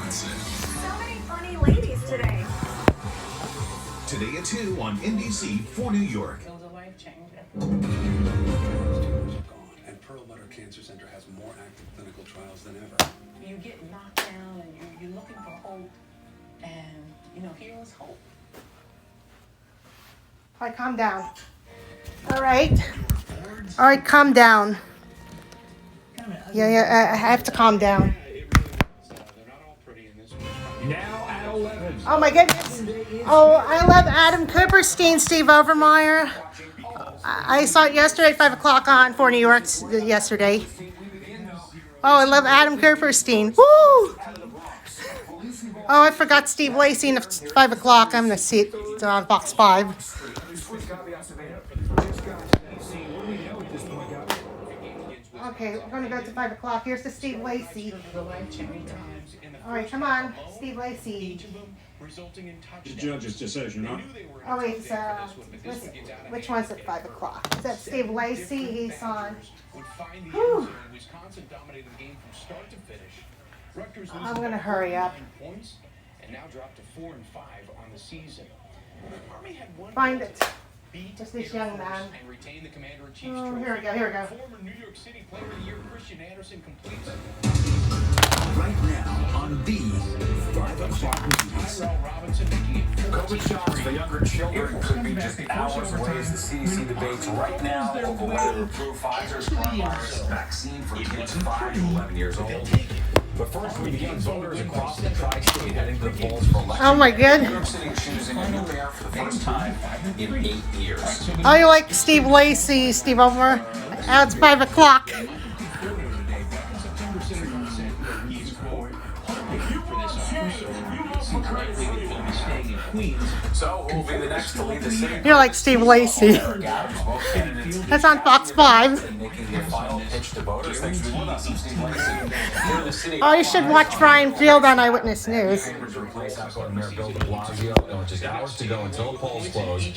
Johnson. So many funny ladies today. Today at 2 on NBC for New York. It was a life changer. And Pearl Butter Cancer Center has more active clinical trials than ever. You get knocked down and you're looking for hope. And, you know, here was hope. All right, calm down. All right. All right, calm down. Yeah, I have to calm down. Now at 11. Oh, my goodness. Oh, I love Adam Kuperstein, Steve Overmyer. I saw it yesterday, 5 o'clock on 4 New York yesterday. Oh, I love Adam Kuperstein. Woo! Oh, I forgot Steve Lacy at 5 o'clock. I'm going to see it on Fox 5. Okay, we're going to go to 5 o'clock. Here's the Steve Lacy. All right, come on, Steve Lacy. The judge's decision, huh? Oh, wait, which one's at 5 o'clock? Is that Steve Lacy? He's on. Whew. I'm going to hurry up. Find it. Just this young man. Oh, here we go. Former New York City Player of the Year Christian Anderson completes it. Right now on the 5 o'clock news. COVID shots for younger children could be just hours away as the CDC debates right now over whether to approve Pfizer's coronavirus vaccine for kids 5 to 11 years old. But first, we begin voters across the tri-state heading to the polls for election. Oh, my God. New York City is choosing a new mayor for the first time in 8 years. Oh, you like Steve Lacy, Steve Overmyer? Now it's 5 o'clock. So, who will be the next to lead the city? You're like Steve Lacy. That's on Fox 5. Making their final pitch to voters. Thanks for being with us. I'm Steve Lacy. Here in the city. Oh, you should watch Ryan Field on Eyewitness News. Just hours to go until the polls close.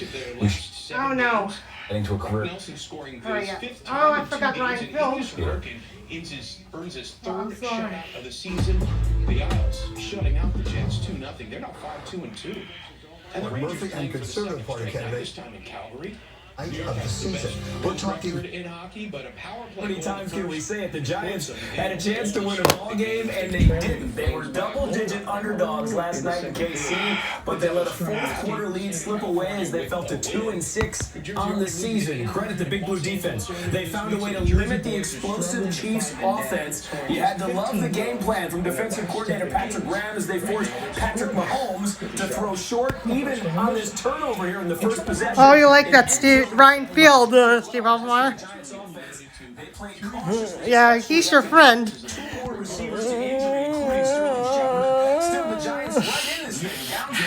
Oh, no. Heading to a career. Oh, I forgot Ryan Field. Earns his third shutout of the season. The Isles shutting out the Jets 2-0. They're now 5-2-2. And the Murphy and Conservative Party candidate. This time in Calgary. Of the season. We're talking. In hockey, but a power play. How many times can we say it? The Giants had a chance to win a ball game and they didn't. They were double-digit underdogs last night in KC, but they let a fourth-quarter lead slip away as they fell to 2-6 on the season. Credit the Big Blue defense. They found a way to limit the explosive Chiefs offense. You had to love the game plan from defensive coordinator Patrick Graham as they forced Patrick Mahomes to throw short, even on this turnover here in the first possession. Oh, you like that, Ryan Field, Steve Overmyer? Yeah, he's your friend. Still, the Giants right in this thing, down 4